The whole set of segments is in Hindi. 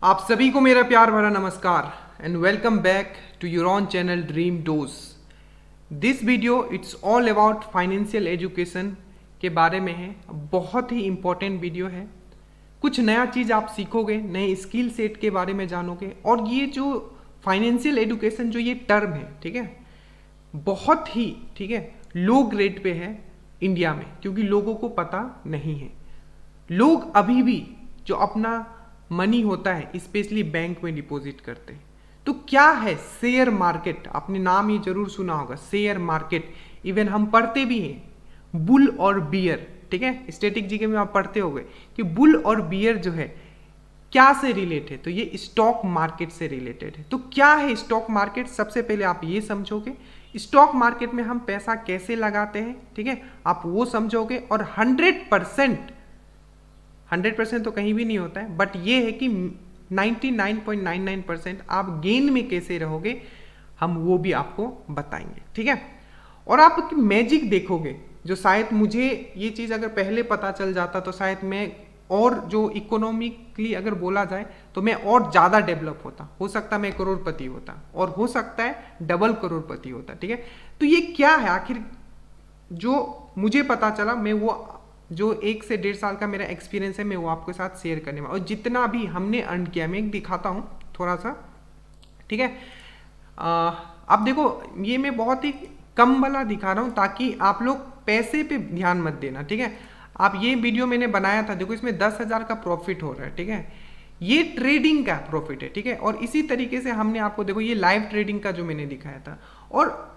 आप सभी को मेरा प्यार भरा नमस्कार and welcome back to your own channel dream dose. This video it's all about financial education के बारे में है। बहुत ही इम्पोर्टेंट वीडियो है। कुछ नया चीज़ आप सीखोगे, नए स्किल सेट के बारे में जानोगे। और ये जो फाइनेंशियल एजुकेशन जो ये टर्म है, ठीक है, बहुत ही ठीक है लो ग्रेड पे है इंडिया में, क्योंकि लोगों को पता नहीं है। लोग अभी भी जो अपना मनी होता है स्पेशली बैंक में डिपॉजिट करते हैं। तो क्या है शेयर मार्केट? आपने नाम ये जरूर सुना होगा, शेयर मार्केट। इवन हम पढ़ते भी हैं बुल और बियर, ठीक है, स्टैटिक जीके में आप पढ़ते होंगे कि बुल और बियर जो है क्या से रिलेटेड है, तो ये स्टॉक मार्केट से रिलेटेड है। तो क्या है स्टॉक मार्केट? सबसे पहले आप ये समझोगे स्टॉक मार्केट में हम पैसा कैसे लगाते हैं, ठीक है, आप वो समझोगे। और 100% तो कहीं भी नहीं होता है, बट ये है कि 99.99% आप गेन में कैसे रहोगे, हम वो भी आपको बताएंगे, ठीक है। और आप मैजिक देखोगे, जो शायद मुझे ये चीज़ अगर पहले पता चल जाता तो शायद मैं और जो इकोनॉमिकली अगर बोला जाए तो मैं और ज़्यादा डेवलप होता। हो सकता मैं करोड़पति होता, और हो सकता है डबल करोड़पति होता, ठीक है। तो ये क्या है आखिर जो मुझे पता चला, मैं वो जो 1 से 1.5 साल का मेरा एक्सपीरियंस है मैं वो आपके साथ शेयर करने वाला। और जितना भी हमने अर्न किया मैं दिखाता हूँ थोड़ा सा, ठीक है। आप देखो ये मैं बहुत ही कम वाला दिखा रहा हूँ ताकि आप लोग पैसे पे ध्यान मत देना, ठीक है। आप ये वीडियो मैंने बनाया था, देखो इसमें 10,000 का प्रॉफिट हो रहा है, ठीक है। ये ट्रेडिंग का प्रॉफिट है, ठीक है। और इसी तरीके से हमने आपको देखो ये लाइव ट्रेडिंग का जो मैंने दिखाया था। और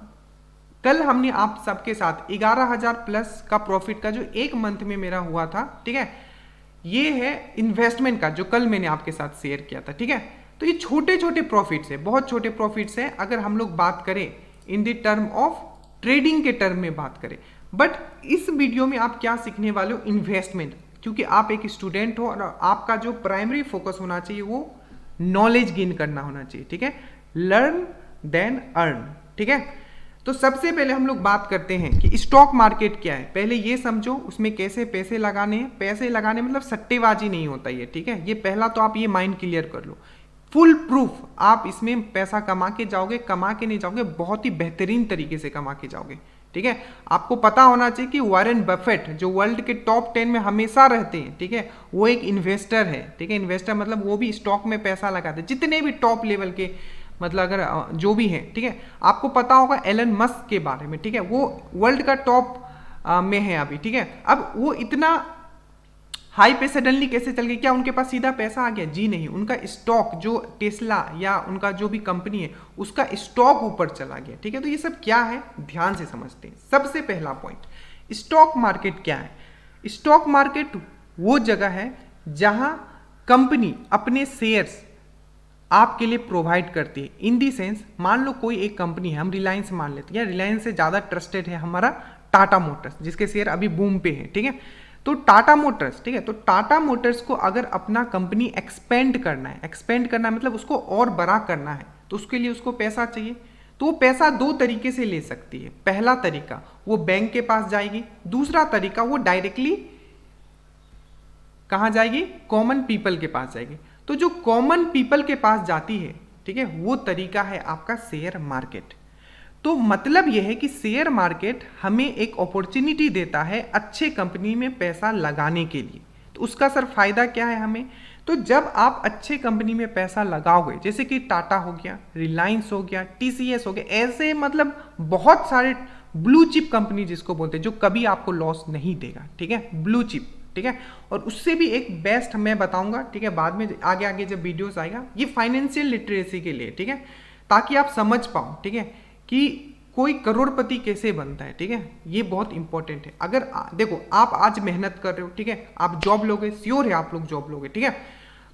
कल हमने आप सबके साथ 11,000 प्लस का प्रॉफिट का जो 1 मंथ में मेरा हुआ था, ठीक है। ये है इन्वेस्टमेंट का जो कल मैंने आपके साथ शेयर किया था, ठीक है। तो ये छोटे छोटे प्रॉफिट्स है, बहुत छोटे प्रॉफिट्स हैं अगर हम लोग बात करें in the term of trading के टर्म में बात करें। बट इस वीडियो में आप क्या सीखने वाले हो? इन्वेस्टमेंट, क्योंकि आप एक स्टूडेंट हो और आपका जो प्राइमरी फोकस होना चाहिए वो नॉलेज गेन करना होना चाहिए, ठीक है। लर्न देन अर्न, ठीक है। तो सबसे पहले हम लोग बात करते हैं कि स्टॉक मार्केट क्या है। पहले ये समझो उसमें कैसे पैसे लगाने हैं। पैसे लगाने मतलब सट्टेबाजी नहीं होता ये, ठीक है। ये पहला तो आप ये माइंड क्लियर कर लो। फुल प्रूफ आप इसमें पैसा कमा के जाओगे, कमा के नहीं जाओगे, बहुत ही बेहतरीन तरीके से कमा के जाओगे, ठीक है। आपको पता होना चाहिए कि वॉरेन बफेट जो वर्ल्ड के टॉप 10 में हमेशा रहते हैं, ठीक है, वो एक इन्वेस्टर है, ठीक है। इन्वेस्टर मतलब वो भी स्टॉक में पैसा लगाते हैं, जितने भी टॉप लेवल के मतलब अगर जो भी है, ठीक है। आपको पता होगा एलन मस्क के बारे में, ठीक है, वो वर्ल्ड का टॉप में है अभी, ठीक है। अब वो इतना हाई पे सडनली कैसे चल गए? क्या उनके पास सीधा पैसा आ गया? जी नहीं, उनका स्टॉक जो टेस्ला या उनका जो भी कंपनी है उसका स्टॉक ऊपर चला गया, ठीक है। तो ये सब क्या है ध्यान से समझते हैं। सबसे पहला पॉइंट, स्टॉक मार्केट क्या है? स्टॉक मार्केट वो जगह है जहां कंपनी अपने शेयर्स आपके लिए प्रोवाइड करती है। इन दी सेंस, मान लो कोई एक कंपनी है, हम रिलायंस मान लेते हैं, या रिलायंस से ज़्यादा ट्रस्टेड है हमारा टाटा मोटर्स, जिसके शेयर अभी बूम पे है, ठीक है। तो टाटा मोटर्स, ठीक है, तो टाटा मोटर्स को अगर अपना कंपनी एक्सपेंड करना है, एक्सपेंड करना मतलब उसको और बड़ा करना है, तो उसके लिए उसको पैसा चाहिए। तो वो पैसा 2 तरीके से ले सकती है। पहला तरीका वो बैंक के पास जाएगी, दूसरा तरीका वो डायरेक्टली कहाँ जाएगी? कॉमन पीपल के पास जाएगी। तो जो कॉमन पीपल के पास जाती है, ठीक है, वो तरीका है आपका शेयर मार्केट। तो मतलब यह है कि शेयर मार्केट हमें एक अपॉर्चुनिटी देता है अच्छे कंपनी में पैसा लगाने के लिए। तो उसका सर फायदा क्या है हमें? तो जब आप अच्छे कंपनी में पैसा लगाओगे, जैसे कि टाटा हो गया, रिलायंस हो गया, टीसीएस हो गया, ऐसे मतलब बहुत सारे ब्लू चिप कंपनी जिसको बोलते हैं, जो कभी आपको लॉस नहीं देगा, ठीक है, ब्लू चिप, ठीक है। और उससे भी एक बेस्ट मैं बताऊंगा, ठीक है, बाद में आगे आगे जब वीडियोस आएगा, ये फाइनेंशियल लिटरेसी के लिए, ठीक है, ताकि आप समझ पाओ, ठीक है, कि कोई करोड़पति कैसे बनता है, ठीक है। ये बहुत इंपॉर्टेंट है। अगर देखो आप आज मेहनत कर रहे हो, ठीक है, आप जॉब लोगे, श्योर है आप लोग जॉब लोगे, ठीक है,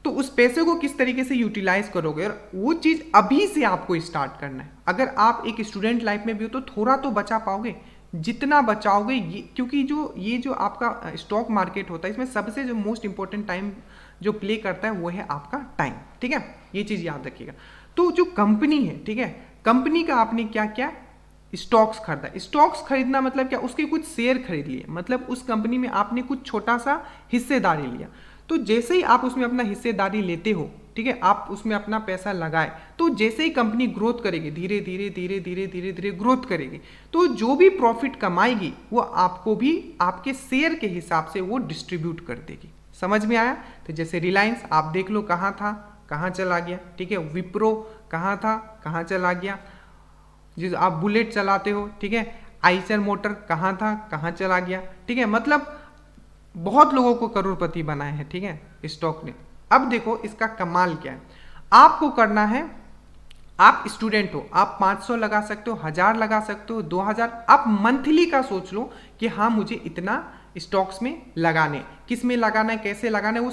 तो उस पैसे को किस तरीके से यूटिलाइज करोगे, और वो चीज अभी से आपको स्टार्ट करना है। अगर आप एक स्टूडेंट लाइफ में भी हो तो थोड़ा तो बचा पाओगे, जितना बचाओगे ये, क्योंकि ये जो आपका स्टॉक मार्केट होता है इसमें सबसे जो मोस्ट इंपॉर्टेंट टाइम जो प्ले करता है वो है आपका टाइम, ठीक है, ये चीज याद रखिएगा। तो जो कंपनी है, ठीक है, कंपनी का आपने क्या क्या स्टॉक्स खरीदा। स्टॉक्स खरीदना मतलब क्या? उसके कुछ शेयर खरीद लिए, मतलब उस कंपनी में आपने कुछ छोटा सा हिस्सेदारी लिया। तो जैसे ही आप उसमें अपना हिस्सेदारी लेते हो, ठीक है, आप उसमें अपना पैसा लगाए, तो जैसे ही कंपनी ग्रोथ करेगी, धीरे धीरे धीरे धीरे धीरे धीरे ग्रोथ करेगी, तो जो भी प्रॉफिट कमाएगी वो आपको भी आपके शेयर के हिसाब से वो डिस्ट्रीब्यूट कर देगी। समझ में आया? तो जैसे रिलायंस आप देख लो कहाँ था, कहाँ चला गया, ठीक है, विप्रो कहाँ था, कहाँ चला गया, जिस आप बुलेट चलाते हो, ठीक है, आइसर मोटर कहाँ था, कहाँ चला गया, ठीक है, मतलब बहुत लोगों को करोड़पति बनाए हैं, ठीक है, स्टॉक ने। अब देखो इसका कमाल क्या है, आपको करना है, आप स्टूडेंट हो, आप 500 लगा सकते हो, 1000 लगा सकते हो, 2000, आप मंथली का सोच लो कि हाँ मुझे इतना स्टॉक्स में लगाने, किस में लगाना है, कैसे लगाना है, वो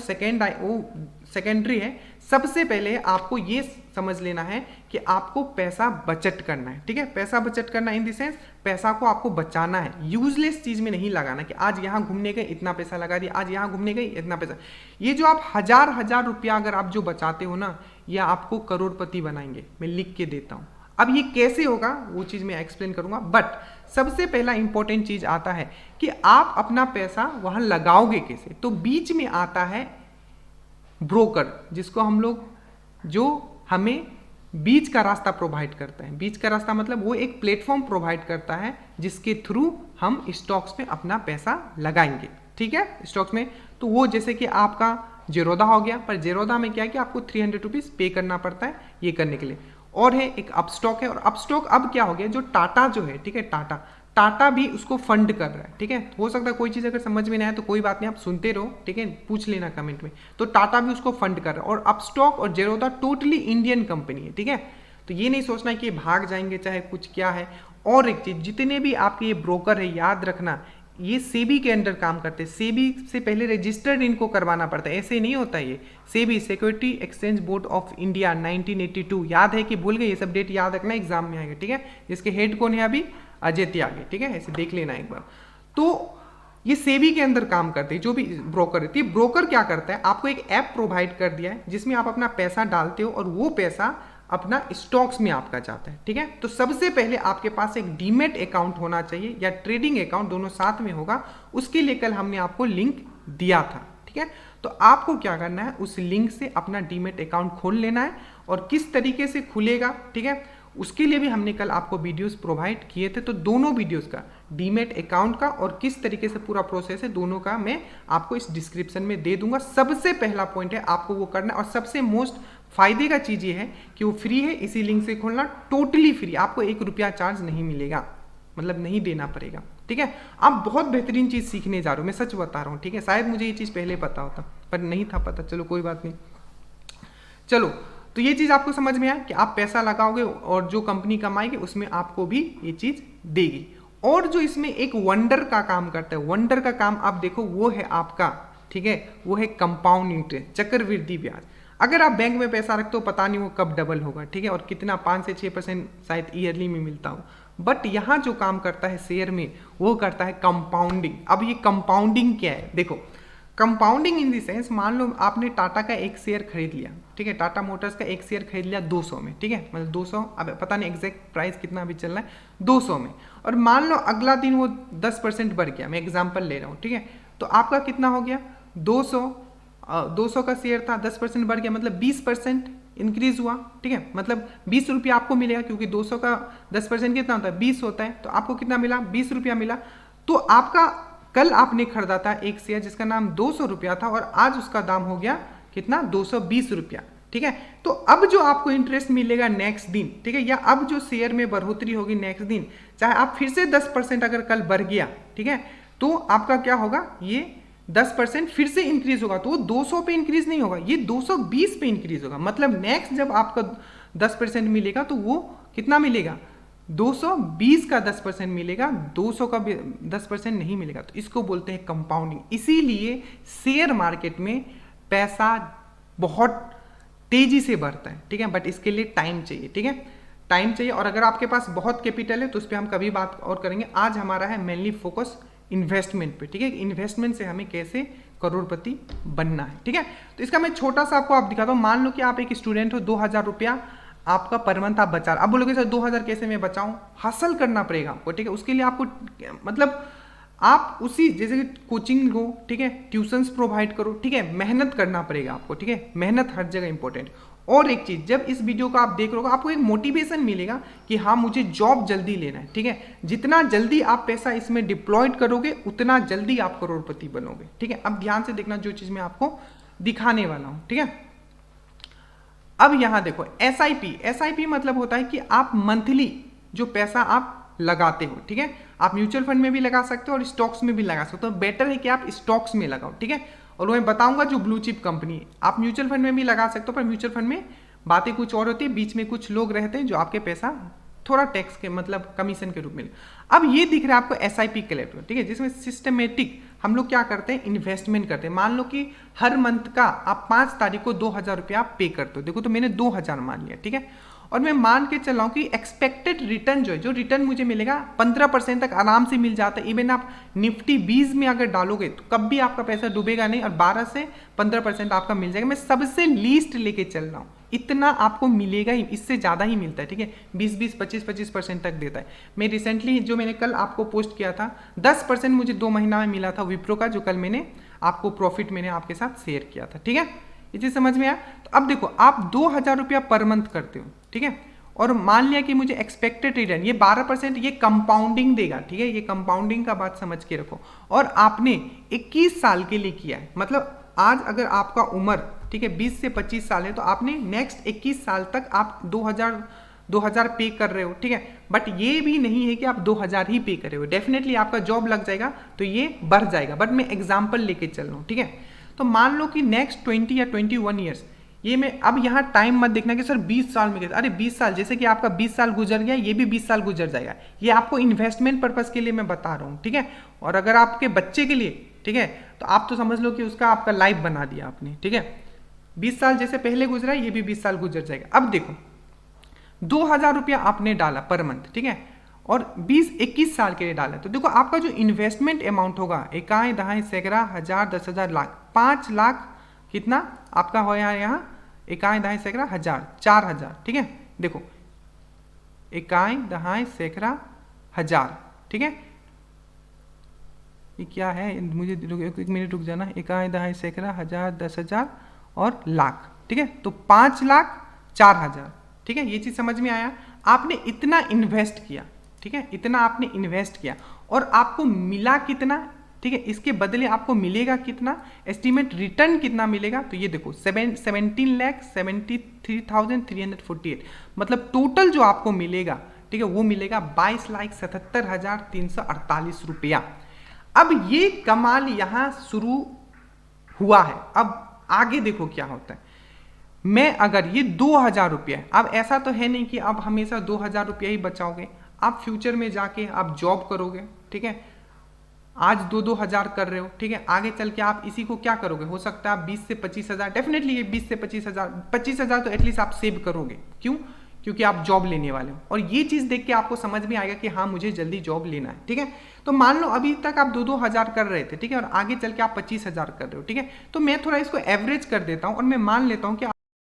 सेकेंडरी है। सबसे पहले आपको ये समझ लेना है कि आपको पैसा बचत करना है, ठीक है, पैसा बचत करना इन द सेंस पैसा को आपको बचाना है, यूजलेस चीज में नहीं लगाना कि आज यहाँ घूमने गए इतना पैसा लगा दिया, आज यहाँ घूमने गए इतना पैसा। ये जो आप हजार रुपया अगर आप जो बचाते हो ना, ये आपको करोड़पति बनाएंगे, मैं लिख के देता हूँ। अब ये कैसे होगा वो चीज मैं एक्सप्लेन करूंगा, बट सबसे पहला इंपॉर्टेंट चीज आता है कि आप अपना पैसा वहां लगाओगे कैसे। तो बीच में आता है ब्रोकर, जिसको हम लोग, जो हमें बीच का रास्ता प्रोवाइड करता है। बीच का रास्ता मतलब वो एक प्लेटफॉर्म प्रोवाइड करता है जिसके थ्रू हम स्टॉक्स में अपना पैसा लगाएंगे, ठीक है, स्टॉक्स में। तो वो जैसे कि आपका जेरोदा हो गया, पर जेरोदा में क्या है कि आपको 300 रुपीज पे करना पड़ता है ये करने के लिए। और है एक अपस्टॉक है, और अपस्टॉक अब क्या हो गया, जो टाटा जो है, ठीक है, टाटा भी उसको फंड कर रहा है, ठीक है। हो सकता है कोई चीज़ अगर समझ में नहीं आए तो कोई बात नहीं, आप सुनते रहो, ठीक है, पूछ लेना कमेंट में। तो टाटा भी उसको फंड कर रहा है, और अपस्टॉक और जेरोदा टोटली इंडियन कंपनी है, ठीक है। तो ये नहीं सोचना कि भाग जाएंगे चाहे कुछ क्या है। और एक चीज, जितने भी आपके ये ब्रोकर है, याद रखना ये सेबी के अंडर काम करते हैं, सेबी से पहले रजिस्टर्ड इनको करवाना पड़ता है, ऐसे नहीं होता ये। SEBI security exchange board of India 1982, याद है कि भूल गए, ये सब डेट याद रखना, एग्जाम में आएगा, ठीक है। इसके हेड कौन है अभी, अजय त्यागी, ठीक है, ऐसे देख लेना एक बार। तो ये सेबी के अंदर काम करते हैं जो भी ब्रोकर रहती है। ब्रोकर क्या करता है, आपको एक ऐप प्रोवाइड कर दिया है जिसमें आप अपना पैसा डालते हो और वो पैसा अपना स्टॉक्स में आपका जाता है, ठीक है। तो सबसे पहले आपके पास एक डीमेट अकाउंट होना चाहिए या ट्रेडिंग अकाउंट, दोनों साथ में होगा। उसके लिए कल हमने आपको लिंक दिया था, ठीक है। तो आपको क्या करना है, उस लिंक से अपना डीमेट अकाउंट खोल लेना है, और किस तरीके से खुलेगा, ठीक है, उसके लिए भी हमने कल आपको वीडियोस प्रोवाइड किए थे। तो दोनों वीडियोस का, डीमेट अकाउंट का और किस तरीके से पूरा प्रोसेस है, दोनों का मैं आपको इस डिस्क्रिप्शन में दे दूंगा। सबसे पहला पॉइंट है आपको वो करना, और सबसे मोस्ट फायदे का चीज ये है कि वो फ्री है, इसी लिंक से खोलना, टोटली फ्री, आपको 1 रुपया चार्ज नहीं मिलेगा, मतलब नहीं देना पड़ेगा, ठीक है। आप बहुत बेहतरीन चीज सीखने जा रहे हो, मैं सच बता रहा हूँ, ठीक है। शायद मुझे ये चीज पहले पता होता पर नहीं था पता, चलो कोई बात नहीं। चलो, तो ये चीज आपको समझ में आया कि आप पैसा लगाओगे और जो कंपनी कमाएगी उसमें आपको भी ये चीज देगी। और जो इसमें एक वंडर का काम करता है, वंडर का काम आप देखो, वो है आपका, ठीक है, वो है कंपाउंड इंटरेस्ट, चक्रवृद्धि ब्याज। अगर आप बैंक में पैसा रखते हो, पता नहीं वो कब डबल होगा, ठीक है, और कितना 5 से 6% शायद ईयरली में मिलता हो। बट यहाँ जो काम करता है शेयर में, वो करता है कंपाउंडिंग। अब ये कंपाउंडिंग क्या है, देखो, कंपाउंडिंग इन दी सेंस, मान लो आपने टाटा का एक शेयर खरीद लिया, ठीक है, टाटा मोटर्स का एक शेयर खरीद लिया 200 में, ठीक है, मतलब 200, अब पता नहीं एग्जैक्ट प्राइस कितना अभी चल रहा है, 200 में, और मान लो अगला दिन वो 10% बढ़ गया, मैं एग्जांपल ले रहा हूँ, ठीक है। तो आपका कितना हो गया, 200 का शेयर था, 10% बढ़ गया, मतलब 20% इंक्रीज हुआ, ठीक है, मतलब 20 रुपया आपको मिलेगा, क्योंकि 200 का 10% कितना होता है, 20 होता है। तो आपको कितना मिला, 20 रुपया मिला। तो आपका कल आपने खरीदा था एक शेयर जिसका नाम 200 रुपया था, और आज उसका दाम हो गया कितना, 220 रुपया, ठीक है। तो अब जो आपको इंटरेस्ट मिलेगा नेक्स्ट दिन, ठीक है, या अब जो शेयर में बढ़ोतरी होगी नेक्स्ट दिन, चाहे आप फिर से 10% अगर कल बढ़ गया, ठीक है, तो आपका क्या होगा, ये 10% फिर से इंक्रीज होगा, तो वो 200 पे इंक्रीज नहीं होगा, ये 220 पे इंक्रीज होगा। मतलब नेक्स्ट जब आपका 10% मिलेगा तो वो कितना मिलेगा, 220 का 10% मिलेगा, 200 का 10% नहीं मिलेगा। तो इसको बोलते हैं कंपाउंडिंग। इसीलिए शेयर मार्केट में पैसा बहुत तेजी से बढ़ता है, ठीक है, बट इसके लिए टाइम चाहिए, ठीक है, टाइम चाहिए। और अगर आपके पास बहुत कैपिटल है तो उस पर हम कभी बात और करेंगे। आज हमारा है मेनली फोकस इन्वेस्टमेंट पे, ठीक है, इन्वेस्टमेंट से हमें कैसे करोड़पति बनना है, ठीक है। तो इसका मैं छोटा सा आपको दिखाता हूँ। मान लो कि आप एक स्टूडेंट हो, 2000 रुपया आपका पर मंथ आप बचा, अब बोलोगे सर 2000 कैसे मैं बचाऊं, हासिल करना पड़ेगा आपको, ठीक है। उसके लिए आपको मतलब आप उसी जैसे कोचिंग हो, ठीक है, ट्यूशंस प्रोवाइड करो, ठीक है, मेहनत करना पड़ेगा आपको, ठीक है, मेहनत हर जगह इंपॉर्टेंट। और एक चीज, जब इस वीडियो को आप देख रहे हो आपको एक मोटिवेशन मिलेगा कि हाँ मुझे जॉब जल्दी लेना है, ठीक है। जितना जल्दी आप पैसा इसमें डिप्लॉयड करोगे उतना जल्दी आप करोड़पति बनोगे, ठीक है। अब ध्यान से देखना जो चीज मैं आपको दिखाने वाला हूं, ठीक है। अब यहां देखो एसआईपी मतलब होता है कि आप मंथली जो पैसा आप लगाते हो, ठीक है। आप म्यूचुअल फंड में भी लगा सकते हो और स्टॉक्स में भी लगा सकते हो, तो बेटर है कि आप स्टॉक्स में लगाओ, ठीक है। और मैं बताऊंगा जो ब्लू चिप कंपनी है, आप म्यूचुअल फंड में भी लगा सकते हो, पर म्यूचुअल फंड में बातें कुछ और होती है, बीच में कुछ लोग रहते हैं जो आपके पैसा थोड़ा टैक्स के मतलब कमीशन के रूप में। अब ये दिख रहा है आपको एसआईपी कलेक्टर, ठीक है, जिसमें सिस्टमेटिक हम लोग क्या करते हैं, इन्वेस्टमेंट करते हैं। मान लो कि हर मंथ का आप 5 तारीख को 2000 रुपया आप पे करते हो, देखो तो मैंने 2000 मान लिया, ठीक है। और मैं मान के चल रहा हूँ कि एक्सपेक्टेड रिटर्न जो है, जो रिटर्न मुझे मिलेगा 15% तक आराम से मिल जाता है। इवन आप निफ्टी 20 में अगर डालोगे तो कब भी आपका पैसा डूबेगा नहीं, और 12 से 15% आपका मिल जाएगा। मैं सबसे लीस्ट लेके चल रहा हूँ, इतना आपको मिलेगा ही, इससे ज़्यादा ही मिलता है, ठीक है। 20-20, 25-25% तक देता है। मैं रिसेंटली जो मैंने कल आपको पोस्ट किया था 10% मुझे 2 महीना में मिला था विप्रो का, जो कल मैंने आपको प्रॉफिट मैंने आपके साथ शेयर किया था, ठीक है। ये चीज समझ में आया। तो अब देखो आप 2000 रुपया पर मंथ करते हो, ठीक है, और मान लिया कि मुझे एक्सपेक्टेड रिटर्न ये 12% ये कंपाउंडिंग देगा, ठीक है। ये कंपाउंडिंग का बात समझ के रखो। और आपने 21 साल के लिए किया है, मतलब आज अगर आपका उम्र, ठीक है, 20 से 25 साल है, तो आपने नेक्स्ट 21 साल तक आप 2000 पे कर रहे हो, ठीक है। बट ये भी नहीं है कि आप 2000 ही पे कर रहे हो, डेफिनेटली आपका जॉब लग जाएगा तो ये बढ़ जाएगा, बट मैं एग्जाम्पल लेके चल रहा हूँ, ठीक है। तो मान लो कि नेक्स्ट 20 या 21 ईयर्स, ये मैं अब यहाँ टाइम मत देखना कि सर 20 साल में कैसे, अरे 20 साल जैसे कि आपका 20 साल गुजर गया, ये भी 20 साल गुजर जाएगा। ये आपको इन्वेस्टमेंट पर्पस के लिए मैं बता रहा हूँ, ठीक है। और अगर आपके बच्चे के लिए, ठीक है, तो आप तो समझ लो कि उसका आपका लाइफ बना दिया आपने, ठीक है। 20 साल जैसे पहले गुजरा, ये भी 20 साल गुजर जाएगा। अब देखो 2000 रुपया आपने डाला पर मंथ, ठीक है, और 20-21 साल के लिए डाला, तो देखो आपका जो इन्वेस्टमेंट अमाउंट होगा, इकाई दहाई सैकड़ा हजार 10,000 लाख 5 लाख कितना आपका हो यहाँ इकाई दहाई सैकड़ा हजार 4000, ठीक है। देखो इकाई दहाई सैकड़ा हजार, ठीक है, ये क्या है, मुझे एक मिनट रुक जाना, इकाई दहाई सैकड़ा हजार 10,000 और लाख, ठीक है, तो 5 लाख 4,000, ठीक है। ये चीज समझ में आया। आपने इतना इन्वेस्ट किया, ठीक है, इतना आपने इन्वेस्ट किया और आपको मिला कितना, ठीक है, इसके बदले आपको मिलेगा कितना, एस्टीमेट रिटर्न कितना मिलेगा, तो ये देखो 17,73,348, मतलब टोटल जो आपको मिलेगा, ठीक है, वो मिलेगा 22,77,348 रुपया। अब ये कमाल यहां शुरू हुआ है, अब आगे देखो क्या होता है। मैं अगर ये 2000 रुपया, अब ऐसा तो है नहीं कि आप हमेशा 2000 रुपया ही बचाओगे, आप फ्यूचर में जाके आप जॉब करोगे, ठीक है, आज 2-2 हजार कर रहे हो, ठीक है, आगे चल के आप इसी को क्या करोगे, हो सकता है आप 20 से 25 हजार, डेफिनेटली ये 20 से 25 हजार तो एटलीस्ट आप सेव करोगे। क्यों? क्योंकि आप जॉब लेने वाले हो, और ये चीज देख के आपको समझ में आएगा कि हाँ मुझे जल्दी जॉब लेना है, ठीक है। तो मान लो अभी तक आप 2-2 हजार कर रहे थे, ठीक है, और आगे चल के आप 25 हजार कर रहे हो, ठीक है। तो मैं थोड़ा इसको एवरेज कर देता हूं और मैं मान लेता हूं कि